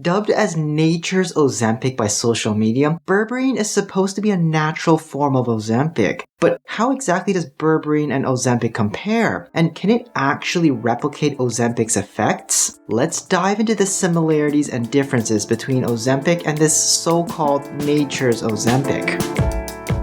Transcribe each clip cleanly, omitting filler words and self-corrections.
Dubbed as nature's Ozempic by social media, berberine is supposed to be a natural form of Ozempic. But how exactly does berberine and Ozempic compare? And can it actually replicate Ozempic's effects? Let's dive into the similarities and differences between Ozempic and this so-called nature's Ozempic.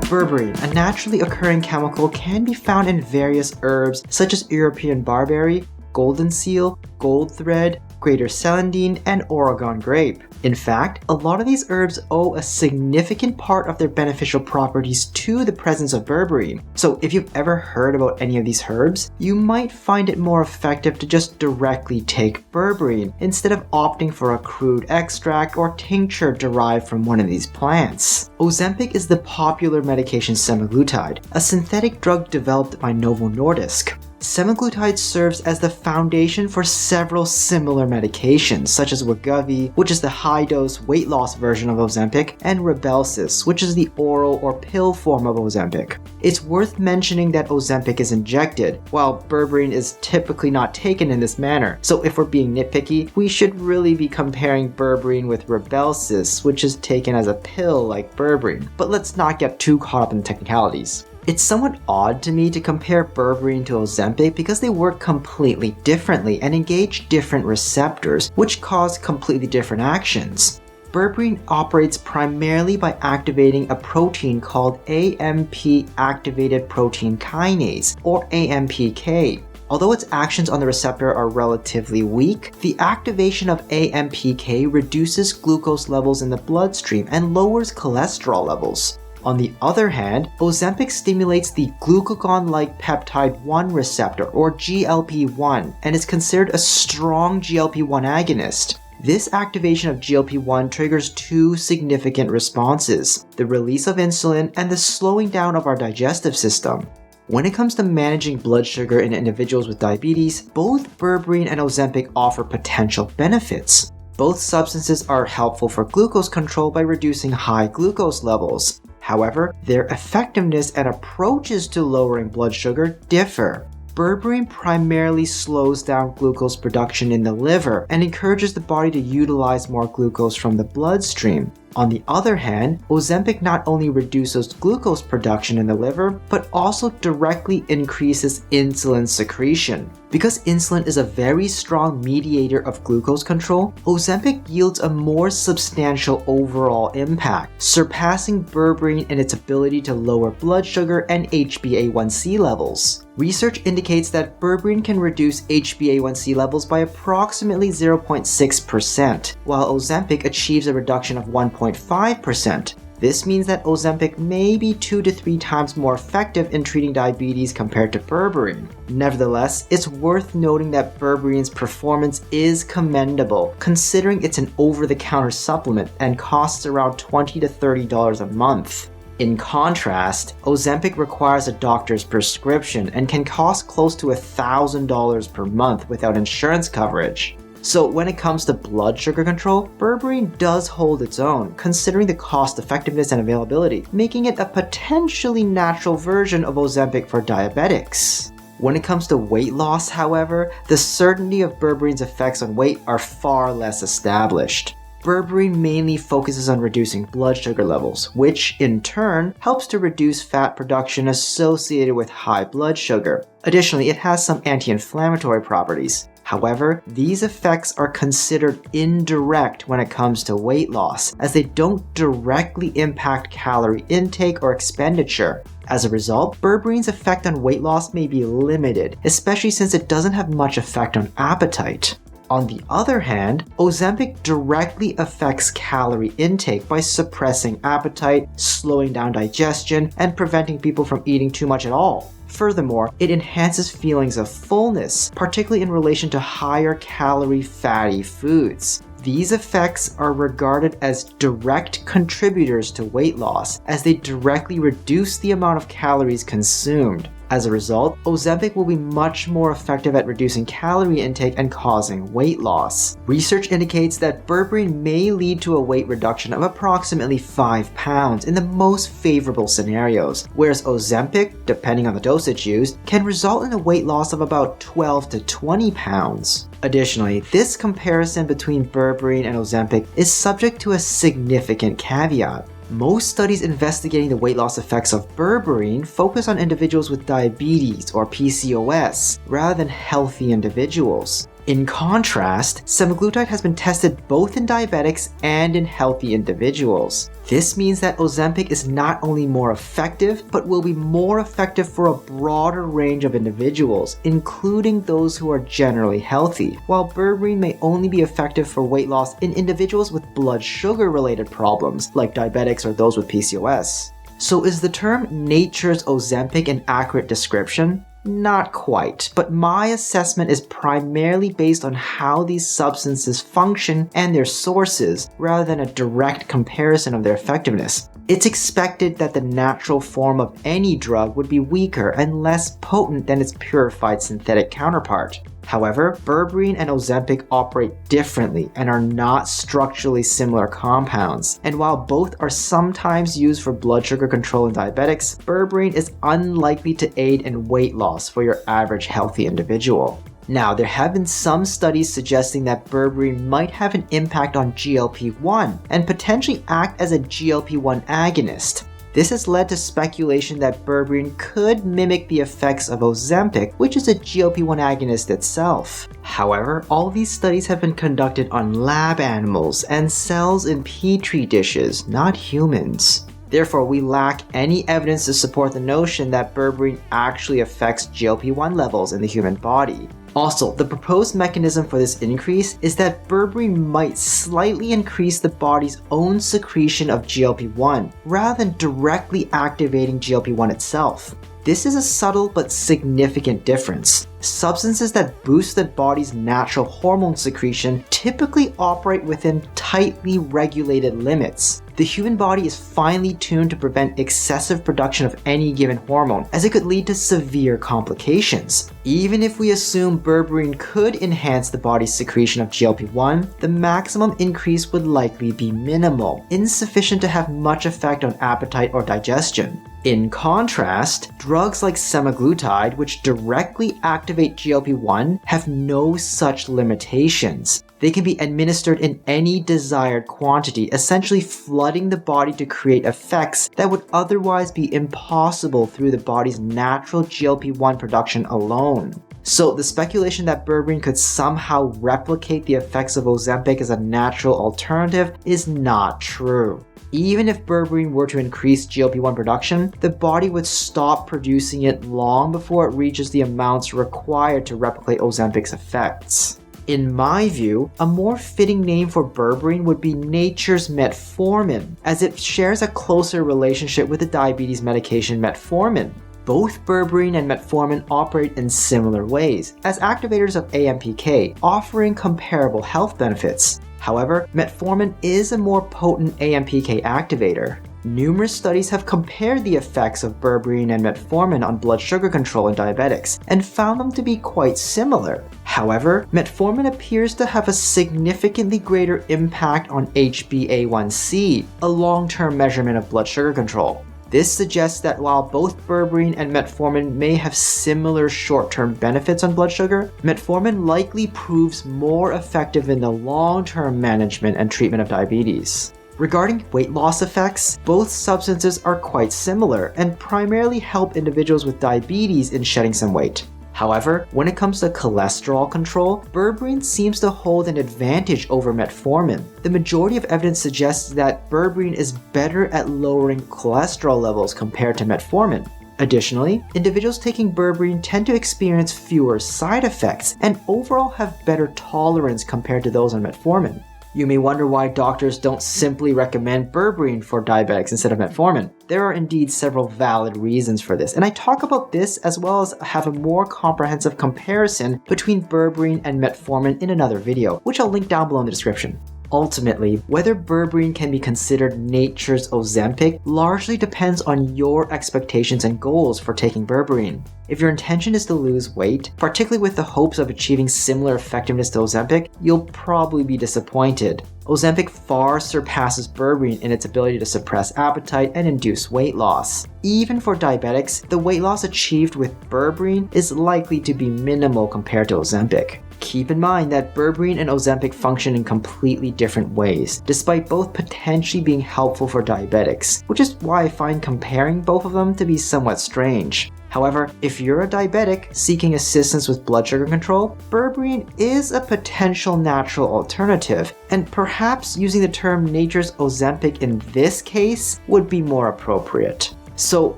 Berberine, a naturally occurring chemical, can be found in various herbs such as European barberry, golden seal, gold thread, greater celandine, and Oregon grape. In fact, a lot of these herbs owe a significant part of their beneficial properties to the presence of berberine. So if you've ever heard about any of these herbs, you might find it more effective to just directly take berberine instead of opting for a crude extract or tincture derived from one of these plants. Ozempic is the popular medication semaglutide, a synthetic drug developed by Novo Nordisk. Semaglutide serves as the foundation for several similar medications, such as Wegovy, which is the high-dose weight loss version of Ozempic, and Rybelsus, which is the oral or pill form of Ozempic. It's worth mentioning that Ozempic is injected, while berberine is typically not taken in this manner. So if we're being nitpicky, we should really be comparing berberine with Rybelsus, which is taken as a pill like berberine. But let's not get too caught up in the technicalities. It's somewhat odd to me to compare berberine to Ozempic because they work completely differently and engage different receptors, which cause completely different actions. Berberine operates primarily by activating a protein called AMP activated protein kinase, or AMPK. Although its actions on the receptor are relatively weak, the activation of AMPK reduces glucose levels in the bloodstream and lowers cholesterol levels. On the other hand, Ozempic stimulates the glucagon-like peptide 1 receptor, or GLP-1, and is considered a strong GLP-1 agonist. This activation of GLP-1 triggers two significant responses: the release of insulin and the slowing down of our digestive system. When it comes to managing blood sugar in individuals with diabetes, both berberine and Ozempic offer potential benefits. Both substances are helpful for glucose control by reducing high glucose levels. However, their effectiveness and approaches to lowering blood sugar differ. Berberine primarily slows down glucose production in the liver and encourages the body to utilize more glucose from the bloodstream. On the other hand, Ozempic not only reduces glucose production in the liver, but also directly increases insulin secretion. Because insulin is a very strong mediator of glucose control, Ozempic yields a more substantial overall impact, surpassing berberine in its ability to lower blood sugar and HbA1c levels. Research indicates that berberine can reduce HbA1c levels by approximately 0.6%, while Ozempic achieves a reduction of 1.5%. This means that Ozempic may be 2 to 3 times more effective in treating diabetes compared to berberine. Nevertheless, it's worth noting that berberine's performance is commendable, considering it's an over-the-counter supplement and costs around $20 to $30 a month. In contrast, Ozempic requires a doctor's prescription and can cost close to $1,000 per month without insurance coverage. So when it comes to blood sugar control, berberine does hold its own, considering the cost effectiveness and availability, making it a potentially natural version of Ozempic for diabetics. When it comes to weight loss, however, the certainty of berberine's effects on weight are far less established. Berberine mainly focuses on reducing blood sugar levels, which in turn helps to reduce fat production associated with high blood sugar. Additionally, it has some anti-inflammatory properties. However, these effects are considered indirect when it comes to weight loss, as they don't directly impact calorie intake or expenditure. As a result, berberine's effect on weight loss may be limited, especially since it doesn't have much effect on appetite. On the other hand, Ozempic directly affects calorie intake by suppressing appetite, slowing down digestion, and preventing people from eating too much at all. Furthermore, it enhances feelings of fullness, particularly in relation to higher calorie fatty foods. These effects are regarded as direct contributors to weight loss, as they directly reduce the amount of calories consumed. As a result, Ozempic will be much more effective at reducing calorie intake and causing weight loss. Research indicates that berberine may lead to a weight reduction of approximately 5 pounds in the most favorable scenarios, whereas Ozempic, depending on the dosage used, can result in a weight loss of about 12 to 20 pounds. Additionally, this comparison between berberine and Ozempic is subject to a significant caveat. Most studies investigating the weight loss effects of berberine focus on individuals with diabetes or PCOS rather than healthy individuals. In contrast, semaglutide has been tested both in diabetics and in healthy individuals. This means that Ozempic is not only more effective, but will be more effective for a broader range of individuals, including those who are generally healthy, while berberine may only be effective for weight loss in individuals with blood sugar-related problems, like diabetics or those with PCOS. So is the term nature's Ozempic an accurate description? Not quite, but my assessment is primarily based on how these substances function and their sources, rather than a direct comparison of their effectiveness. It's expected that the natural form of any drug would be weaker and less potent than its purified synthetic counterpart. However, berberine and Ozempic operate differently and are not structurally similar compounds. And while both are sometimes used for blood sugar control in diabetics, berberine is unlikely to aid in weight loss for your average healthy individual. Now, there have been some studies suggesting that berberine might have an impact on GLP-1 and potentially act as a GLP-1 agonist. This has led to speculation that berberine could mimic the effects of Ozempic, which is a GLP-1 agonist itself. However, all these studies have been conducted on lab animals and cells in petri dishes, not humans. Therefore, we lack any evidence to support the notion that berberine actually affects GLP-1 levels in the human body. Also, the proposed mechanism for this increase is that berberine might slightly increase the body's own secretion of GLP-1, rather than directly activating GLP-1 itself. This is a subtle but significant difference. Substances that boost the body's natural hormone secretion typically operate within tightly regulated limits. The human body is finely tuned to prevent excessive production of any given hormone, as it could lead to severe complications. Even if we assume berberine could enhance the body's secretion of GLP-1, the maximum increase would likely be minimal, insufficient to have much effect on appetite or digestion. In contrast, drugs like semaglutide, which directly activate GLP-1, have no such limitations. They can be administered in any desired quantity, essentially flooding the body to create effects that would otherwise be impossible through the body's natural GLP-1 production alone. So the speculation that berberine could somehow replicate the effects of Ozempic as a natural alternative is not true. Even if berberine were to increase GLP-1 production, the body would stop producing it long before it reaches the amounts required to replicate Ozempic's effects. In my view, a more fitting name for berberine would be nature's metformin, as it shares a closer relationship with the diabetes medication metformin. Both berberine and metformin operate in similar ways, as activators of AMPK, offering comparable health benefits. However, metformin is a more potent AMPK activator. Numerous studies have compared the effects of berberine and metformin on blood sugar control in diabetics and found them to be quite similar. However, metformin appears to have a significantly greater impact on HbA1c, a long-term measurement of blood sugar control. This suggests that while both berberine and metformin may have similar short-term benefits on blood sugar, metformin likely proves more effective in the long-term management and treatment of diabetes. Regarding weight loss effects, both substances are quite similar and primarily help individuals with diabetes in shedding some weight. However, when it comes to cholesterol control, berberine seems to hold an advantage over metformin. The majority of evidence suggests that berberine is better at lowering cholesterol levels compared to metformin. Additionally, individuals taking berberine tend to experience fewer side effects and overall have better tolerance compared to those on metformin. You may wonder why doctors don't simply recommend berberine for diabetics instead of metformin. There are indeed several valid reasons for this, and I talk about this as well as have a more comprehensive comparison between berberine and metformin in another video, which I'll link down below in the description. Ultimately, whether berberine can be considered nature's Ozempic largely depends on your expectations and goals for taking berberine. If your intention is to lose weight, particularly with the hopes of achieving similar effectiveness to Ozempic, you'll probably be disappointed. Ozempic far surpasses berberine in its ability to suppress appetite and induce weight loss. Even for diabetics, the weight loss achieved with berberine is likely to be minimal compared to Ozempic. Keep in mind that Berberine and Ozempic function in completely different ways, despite both potentially being helpful for diabetics, which is why I find comparing both of them to be somewhat strange. However, if you're a diabetic seeking assistance with blood sugar control, Berberine is a potential natural alternative, and perhaps using the term nature's Ozempic in this case would be more appropriate. So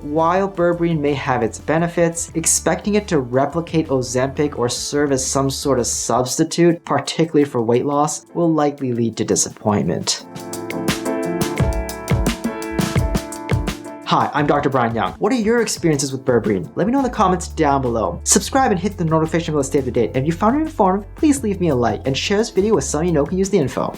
while Berberine may have its benefits, expecting it to replicate Ozempic or serve as some sort of substitute, particularly for weight loss, will likely lead to disappointment. Hi, I'm Dr. Brian Young. What are your experiences with Berberine? Let me know in the comments down below. Subscribe and hit the notification bell to stay up to date. And if you found it informative, please leave me a like and share this video with someone you know can use the info.